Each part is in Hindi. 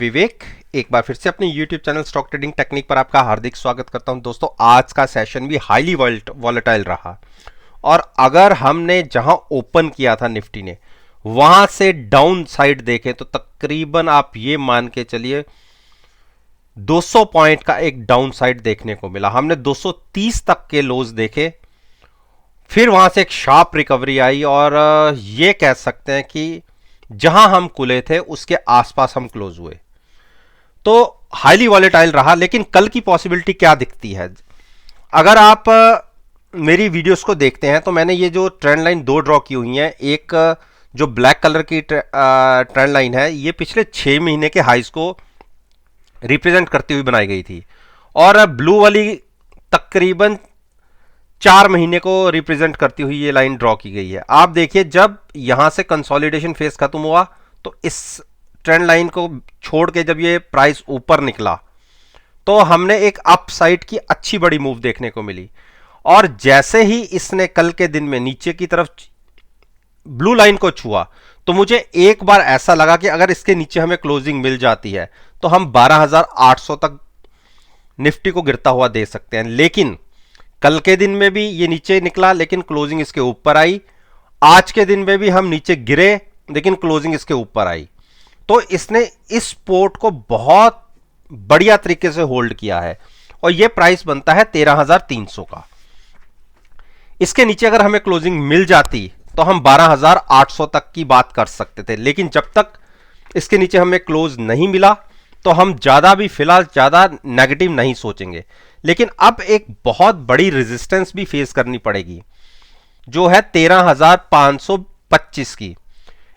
विवेक एक बार फिर से अपने YouTube channel stock trading technique पर आपका हार्दिक स्वागत करता हूं। दोस्तों, आज का सेशन भी हाईली वॉलेटाइल रहा और अगर हमने जहां ओपन किया था निफ्टी ने वहां से डाउन साइड देखें तो तकरीबन आप ये मान के चलिए 200 पॉइंट का एक डाउन साइड देखने को मिला। हमने 230 तक के लोज देखे, फिर वहां से एक शार्प रिकवरी आई और ये कह सकते हैं कि जहां हम खुले थे उसके आसपास हम क्लोज हुए। तो हाईली वॉलेटाइल रहा, लेकिन कल की पॉसिबिलिटी क्या दिखती है? अगर आप मेरी वीडियोस को देखते हैं तो मैंने ये जो ट्रेंड लाइन दो ड्रॉ की हुई है। एक जो ब्लैक कलर की ट्रेंड लाइन है, ये पिछले 6 महीने के हाइज को रिप्रेजेंट करती हुई बनाई गई थी और ब्लू वाली तकरीबन 4 महीने को रिप्रेजेंट करती हुई ये लाइन ड्रॉ की गई है। आप देखिए, जब यहां से कंसोलिडेशन फेज खत्म हुआ तो इस ट्रेंड लाइन को छोड़ के जब ये प्राइस ऊपर निकला तो हमने एक अपसाइड की अच्छी बड़ी मूव देखने को मिली। और जैसे ही इसने कल के दिन में नीचे की तरफ ब्लू लाइन को छुआ तो मुझे एक बार ऐसा लगा कि अगर इसके नीचे हमें क्लोजिंग मिल जाती है तो हम 12,800 तक निफ्टी को गिरता हुआ दे सकते हैं। लेकिन कल के दिन में भी ये नीचे निकला, लेकिन क्लोजिंग इसके ऊपर आई। आज के दिन में भी हम नीचे गिरे, लेकिन क्लोजिंग इसके ऊपर आई। तो इसने इस सपोर्ट को बहुत बढ़िया तरीके से होल्ड किया है और ये प्राइस बनता है 13,300 का। इसके नीचे अगर हमें क्लोजिंग मिल जाती तो हम 12,800 तक की बात कर सकते थे, लेकिन जब तक इसके नीचे हमें क्लोज नहीं मिला तो हम ज्यादा भी फिलहाल ज्यादा नेगेटिव नहीं सोचेंगे। लेकिन अब एक बहुत बड़ी रेजिस्टेंस भी फेस करनी पड़ेगी, जो है 13,525 की।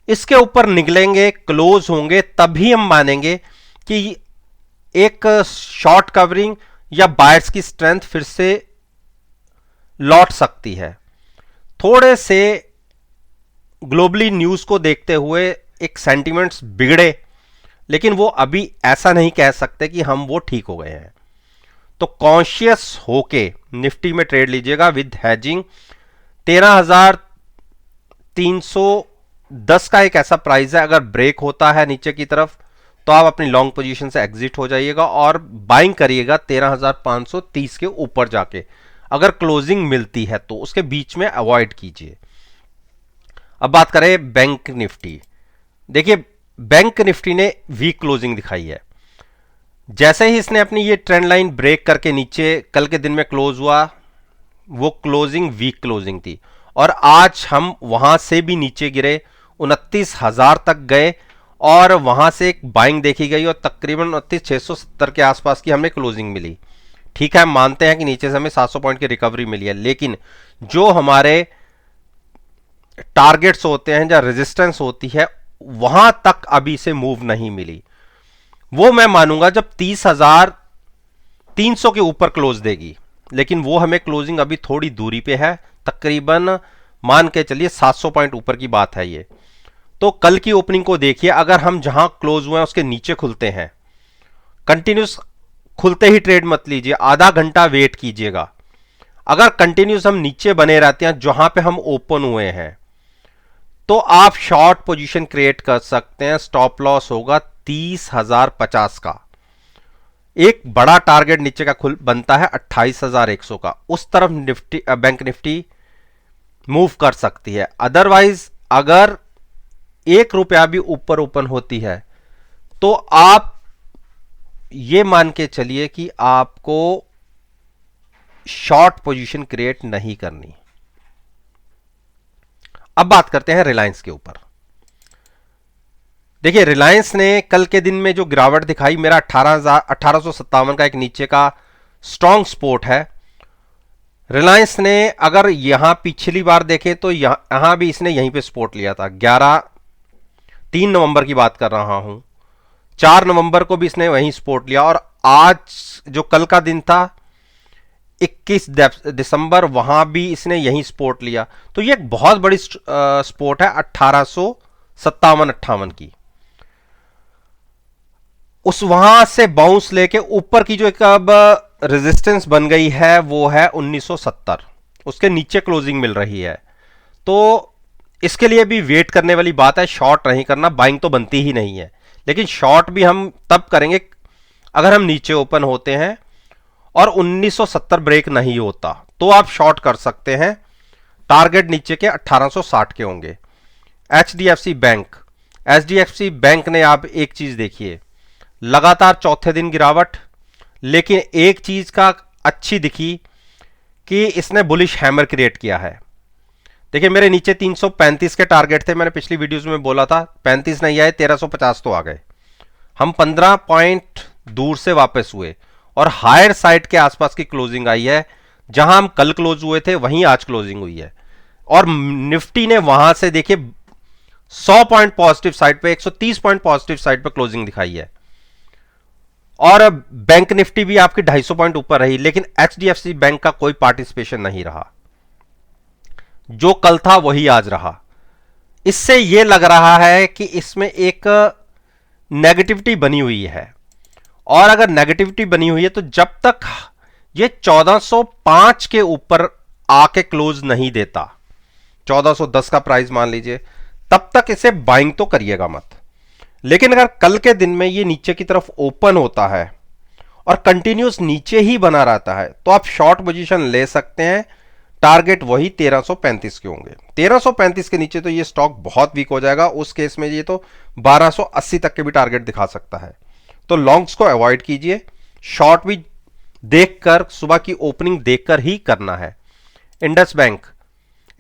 इसके ऊपर निकलेंगे, क्लोज होंगे, तभी हम मानेंगे कि एक शॉर्ट कवरिंग या बायर्स की स्ट्रेंथ फिर से लौट सकती है। थोड़े से ग्लोबली न्यूज को देखते हुए एक सेंटिमेंट्स बिगड़े, लेकिन वो अभी ऐसा नहीं कह सकते कि हम वो ठीक हो गए हैं। तो कॉन्शियस होके निफ्टी में ट्रेड लीजिएगा विद हैजिंग। 13,310 का एक ऐसा प्राइस है, अगर ब्रेक होता है नीचे की तरफ तो आप अपनी लॉन्ग पोजीशन से एग्जिट हो जाइएगा और बाइंग करिएगा 13,530 के ऊपर जाके। अगर क्लोजिंग मिलती है तो उसके बीच में अवॉइड कीजिए। अब बात करें बैंक निफ्टी। देखिए, बैंक निफ्टी ने वीक क्लोजिंग दिखाई है। जैसे ही इसने अपनी ये ट्रेंड लाइन ब्रेक करके नीचे कल के दिन में क्लोज हुआ, वो क्लोजिंग वीक क्लोजिंग थी और आज हम वहां से भी नीचे गिरे, 29,000 तक गए और वहां से एक बाइंग देखी गई और तकरीबन 29,670 के आसपास की हमें क्लोजिंग मिली। ठीक है, मानते हैं कि नीचे से हमें 700 पॉइंट की रिकवरी मिली है, लेकिन जो हमारे टारगेट्स होते हैं या रेजिस्टेंस होती है वहां तक अभी से मूव नहीं मिली। वो मैं मानूंगा जब 30,300 के ऊपर क्लोज देगी, लेकिन वो हमें क्लोजिंग अभी थोड़ी दूरी पे है, तकरीबन मान के चलिए 700 पॉइंट ऊपर की बात है ये। तो कल की ओपनिंग को देखिए, अगर हम जहां क्लोज हुए हैं उसके नीचे खुलते हैं, कंटिन्यूस खुलते ही ट्रेड मत लीजिए, आधा घंटा वेट कीजिएगा। अगर कंटिन्यूस हम नीचे बने रहते हैं जहां पे हम ओपन हुए हैं तो आप शॉर्ट पोजीशन क्रिएट कर सकते हैं। स्टॉप लॉस होगा 30,050 का। एक बड़ा टारगेट नीचे का खुल बनता है 28,100 का, उस तरफ निफ्टी बैंक निफ्टी मूव कर सकती है। अदरवाइज अगर ₹1 भी ऊपर ओपन होती है तो आप ये मान के चलिए कि आपको शॉर्ट पोजीशन क्रिएट नहीं करनी। अब बात करते हैं रिलायंस के ऊपर। देखिए, रिलायंस ने कल के दिन में जो गिरावट दिखाई, मेरा 1857 का एक नीचे का स्ट्रॉन्ग सपोर्ट है। रिलायंस ने अगर यहां पिछली बार देखें तो यहां भी इसने यहीं पे सपोर्ट लिया था। 3 नवंबर की बात कर रहा हूं, 4 नवंबर को भी इसने वहीं सपोर्ट लिया और आज जो कल का दिन था 21 दिसंबर, वहां भी इसने यहीं सपोर्ट लिया। तो ये एक बहुत बड़ी सपोर्ट है 1857-58 की। उस वहां से बाउंस लेके ऊपर की जो एक अब रेजिस्टेंस बन गई है वो है 1970, उसके नीचे क्लोजिंग मिल रही है। तो इसके लिए भी वेट करने वाली बात है, शॉर्ट नहीं करना, बाइंग तो बनती ही नहीं है। लेकिन शॉर्ट भी हम तब करेंगे अगर हम नीचे ओपन होते हैं और 1970 ब्रेक नहीं होता, तो आप शॉर्ट कर सकते हैं। टारगेट नीचे के 1860 के होंगे। एचडीएफसी बैंक, एचडीएफसी बैंक ने आप एक चीज देखिए, लगातार चौथे दिन गिरावट, लेकिन एक चीज का अच्छी दिखी कि इसने बुलिश हैमर क्रिएट किया है। देखिए मेरे नीचे 335 के टारगेट थे, मैंने पिछली वीडियोस में बोला था 35 नहीं आए, 1350 तो आ गए। हम 15 पॉइंट दूर से वापस हुए और हायर साइड के आसपास की क्लोजिंग आई है। जहां हम कल क्लोज हुए थे वहीं आज क्लोजिंग हुई है। और निफ्टी ने वहां से देखिए 100 पॉइंट पॉजिटिव साइड पे, 130 पॉइंट पॉजिटिव साइड पे क्लोजिंग दिखाई है। और बैंक निफ्टी भी आपकी 250 पॉइंट ऊपर रही, लेकिन एचडीएफसी बैंक का कोई पार्टिसिपेशन नहीं रहा। जो कल था वही आज रहा। इससे यह लग रहा है कि इसमें एक नेगेटिविटी बनी हुई है। और अगर नेगेटिविटी बनी हुई है तो जब तक ये 1405 के ऊपर आके क्लोज नहीं देता, 1410 का प्राइस मान लीजिए, तब तक इसे बाइंग तो करिएगा मत। लेकिन अगर कल के दिन में ये नीचे की तरफ ओपन होता है और कंटिन्यूस नीचे ही बना रहता है तो आप शॉर्ट पोजीशन ले सकते हैं। टारगेट वही 1335 के होंगे। 1335 के नीचे तो ये स्टॉक बहुत वीक हो जाएगा। उस केस में ये तो 1280 तक के भी टारगेट दिखा सकता है। तो लॉन्ग्स को अवॉइड कीजिए, शॉर्ट भी देखकर, सुबह की ओपनिंग देखकर ही करना है। इंडस बैंक,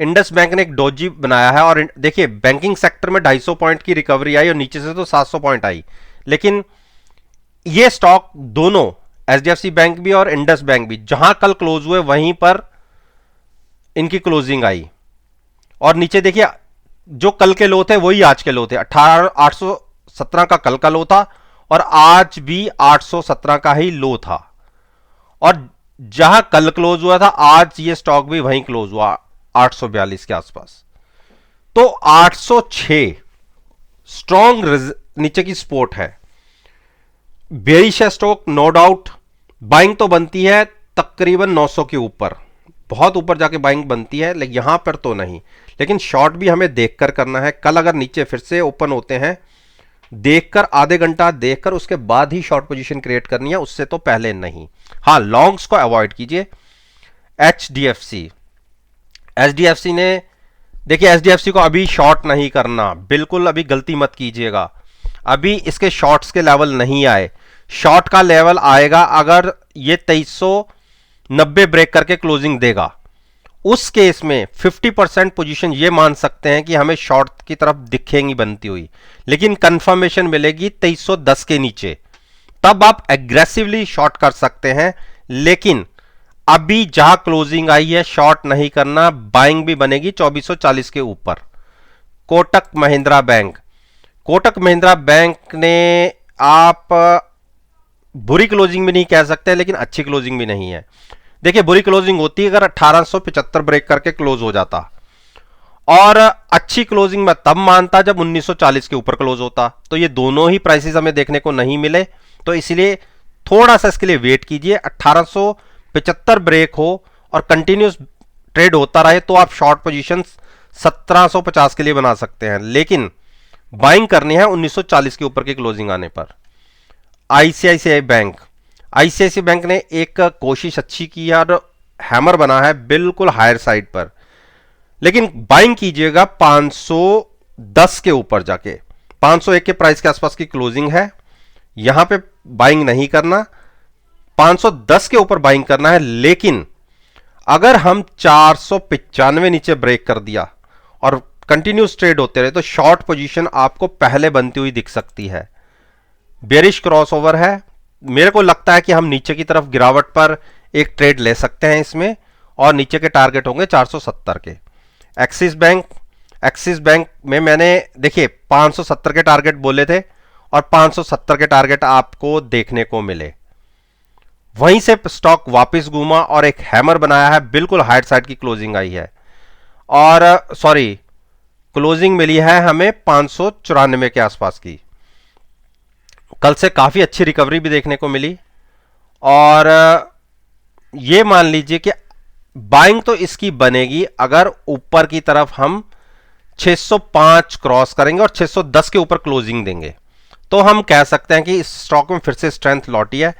इंडस बैंक ने एक डोजी बनाया है और देखिए बैंकिंग सेक्टर में 250 पॉइंट की रिकवरी आई और नीचे से तो 700 पॉइंट आई। लेकिन ये स्टॉक दोनों, एचडीएफसी बैंक भी और इंडस बैंक भी, जहां कल क्लोज हुए वहीं पर इनकी क्लोजिंग आई। और नीचे देखिए जो कल के लो थे वही आज के लो थे। 817 का कल का लो था और आज भी 817 का ही लो था। और जहां कल क्लोज हुआ था आज ये स्टॉक भी वहीं क्लोज हुआ 842 के आसपास। तो 806 स्ट्रॉन्ग नीचे की सपोर्ट है। बेरिश है स्टॉक, नो डाउट। बाइंग तो बनती है तकरीबन 900 के ऊपर, बहुत ऊपर जाके बाइंग बनती है, लेकिन यहां पर तो नहीं। लेकिन शॉर्ट भी हमें देखकर करना है। कल अगर नीचे फिर से ओपन होते हैं, देखकर, आधे घंटा देखकर उसके बाद ही शॉर्ट पोजीशन क्रिएट करनी है, उससे तो पहले नहीं। हां, लॉन्ग्स को अवॉइड कीजिए। एचडीएफसी, एचडीएफसी ने देखिए, एचडीएफसी को अभी शॉर्ट नहीं करना, बिल्कुल अभी गलती मत कीजिएगा। अभी इसके शॉर्ट्स के लेवल नहीं आए। शॉर्ट का लेवल आएगा अगर ये 2390 ब्रेक करके क्लोजिंग देगा। उस केस में 50% पोजीशन ये मान सकते हैं कि हमें शॉर्ट की तरफ दिखेंगी बनती हुई, लेकिन कंफर्मेशन मिलेगी 2310 के नीचे, तब आप एग्रेसिवली शॉर्ट कर सकते हैं। लेकिन अभी जहां क्लोजिंग आई है शॉर्ट नहीं करना, बाइंग भी बनेगी 2440 के ऊपर। कोटक महिंद्रा बैंक, कोटक महिंद्रा बैंक ने आप बुरी क्लोजिंग भी नहीं कह सकते, लेकिन अच्छी क्लोजिंग भी नहीं है। देखिए बुरी क्लोजिंग होती है अगर 1875 ब्रेक करके क्लोज हो जाता, और अच्छी क्लोजिंग में तब मानता जब 1940 के ऊपर क्लोज होता। तो ये दोनों ही प्राइसेस हमें देखने को नहीं मिले, तो इसलिए थोड़ा सा इसके लिए वेट कीजिए। 1875 ब्रेक हो और कंटिन्यूस ट्रेड होता रहे तो आप शॉर्ट पोजीशन 1750 के लिए बना सकते हैं, लेकिन बाइंग करनी है 1940 के ऊपर की क्लोजिंग आने पर। आईसीआईसीआई बैंक, आईसीआईसीआई बैंक ने एक कोशिश अच्छी की है और हैमर बना है बिल्कुल हायर साइड पर, लेकिन बाइंग कीजिएगा 510 के ऊपर जाके। 501 के प्राइस के आसपास की क्लोजिंग है, यहां पे बाइंग नहीं करना, 510 के ऊपर बाइंग करना है। लेकिन अगर हम 495 नीचे ब्रेक कर दिया और कंटिन्यूस ट्रेड होते रहे तो शॉर्ट पोजीशन आपको पहले बनती हुई दिख सकती है। बेरिश क्रॉसओवर है, मेरे को लगता है कि हम नीचे की तरफ गिरावट पर एक ट्रेड ले सकते हैं इसमें, और नीचे के टारगेट होंगे 470 के। एक्सिस बैंक, एक्सिस बैंक में मैंने देखिए 570 के टारगेट बोले थे और 570 के टारगेट आपको देखने को मिले। वहीं से स्टॉक वापस घूमा और एक हैमर बनाया है, बिल्कुल हाइट साइड की क्लोजिंग आई है, और सॉरी क्लोजिंग मिली है हमें 594 के आसपास की। कल से काफी अच्छी रिकवरी भी देखने को मिली, और ये मान लीजिए कि बाइंग तो इसकी बनेगी अगर ऊपर की तरफ हम 605 क्रॉस करेंगे और 610 के ऊपर क्लोजिंग देंगे। तो हम कह सकते हैं कि इस स्टॉक में फिर से स्ट्रेंथ लौटी है।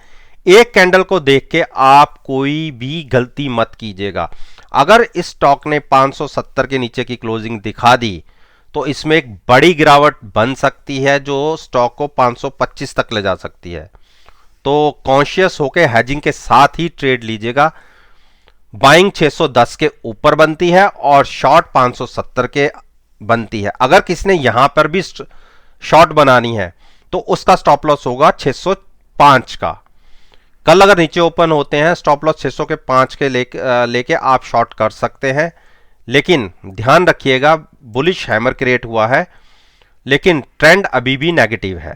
एक कैंडल को देख के आप कोई भी गलती मत कीजिएगा। अगर इस स्टॉक ने 570 के नीचे की क्लोजिंग दिखा दी तो इसमें एक बड़ी गिरावट बन सकती है जो स्टॉक को 525 तक ले जा सकती है। तो कॉन्शियस होकर हेजिंग के साथ ही ट्रेड लीजिएगा। बाइंग 610 के ऊपर बनती है और शॉर्ट 570 के बनती है। अगर किसने यहां पर भी शॉर्ट बनानी है तो उसका स्टॉप लॉस होगा 605 का। कल अगर नीचे ओपन होते हैं स्टॉप लॉस 600 के 5 के लेके आप शॉर्ट कर सकते हैं, लेकिन ध्यान रखिएगा बुलिश हैमर क्रिएट हुआ है लेकिन ट्रेंड अभी भी नेगेटिव है।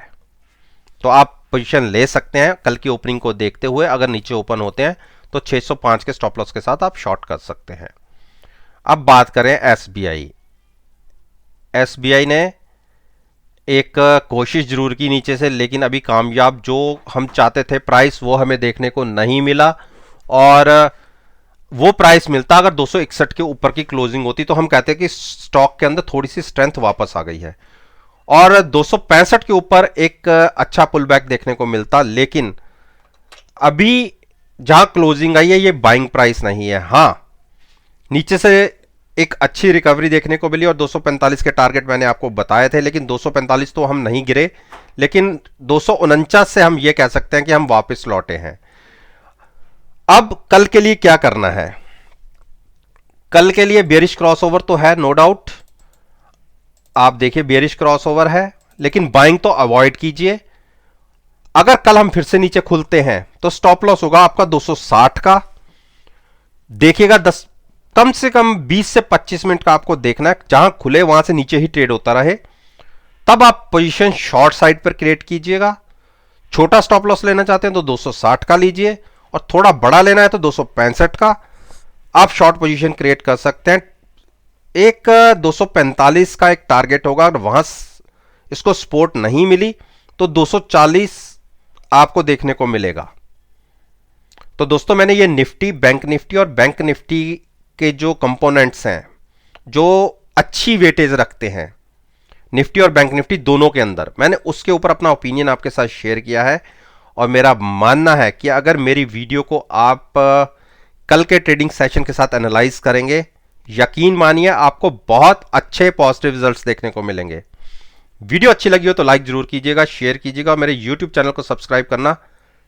तो आप पोजीशन ले सकते हैं कल की ओपनिंग को देखते हुए। अगर नीचे ओपन होते हैं तो 605 के स्टॉप लॉस के साथ आप शॉर्ट कर सकते हैं। अब बात करें एसबीआई। एसबीआई ने एक कोशिश जरूर की नीचे से, लेकिन अभी कामयाब जो हम चाहते थे प्राइस वो हमें देखने को नहीं मिला। और वो प्राइस मिलता अगर 261 के ऊपर की क्लोजिंग होती तो हम कहते कि स्टॉक के अंदर थोड़ी सी स्ट्रेंथ वापस आ गई है और 265 के ऊपर एक अच्छा पुल बैक देखने को मिलता। लेकिन अभी जहां क्लोजिंग आई है ये बाइंग प्राइस नहीं है। हां, नीचे से एक अच्छी रिकवरी देखने को मिली और 245 के टारगेट मैंने आपको बताए थे, लेकिन 245 तो हम नहीं गिरे, लेकिन 249 से हम ये कह सकते हैं कि हम वापस लौटे हैं। अब कल के लिए क्या करना है? कल के लिए बेरिश क्रॉसओवर तो है, नो डाउट। आप देखिए बेरिश क्रॉसओवर है, लेकिन बाइंग तो अवॉइड कीजिए। अगर कल हम फिर से नीचे खुलते हैं तो स्टॉप लॉस होगा आपका 260 का। देखिएगा कम से कम 20 से 25 मिनट का आपको देखना है, जहां खुले वहां से नीचे ही ट्रेड होता रहे। तब आप पोजीशन शॉर्ट साइड पर क्रिएट कीजिएगा। छोटा स्टॉप लॉस लेना चाहते हैं तो 260 का लीजिए और थोड़ा बड़ा लेना है तो 265 का आप शॉर्ट पोजीशन क्रिएट कर सकते हैं। एक 245 का एक टारगेट होगा, अगर वहां इसको सपोर्ट नहीं मिली तो 240 आपको देखने को मिलेगा। तो दोस्तों मैंने ये निफ्टी, बैंक निफ्टी और बैंक निफ्टी के जो कंपोनेंट्स हैं जो अच्छी वेटेज रखते हैं निफ्टी और बैंक निफ्टी दोनों के अंदर, मैंने उसके ऊपर अपना ओपिनियन आपके साथ शेयर किया है। और मेरा मानना है कि अगर मेरी वीडियो को आप कल के ट्रेडिंग सेशन के साथ एनालाइज करेंगे, यकीन मानिए आपको बहुत अच्छे पॉजिटिव रिजल्ट्स देखने को मिलेंगे। वीडियो अच्छी लगी हो तो लाइक जरूर कीजिएगा, शेयर कीजिएगा और मेरे यूट्यूब चैनल को सब्सक्राइब करना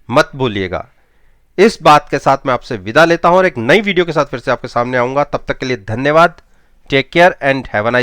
मत भूलिएगा। इस बात के साथ मैं आपसे विदा लेता हूं और एक नई वीडियो के साथ फिर से आपके सामने आऊंगा। तब तक के लिए धन्यवाद। Take care and have a nice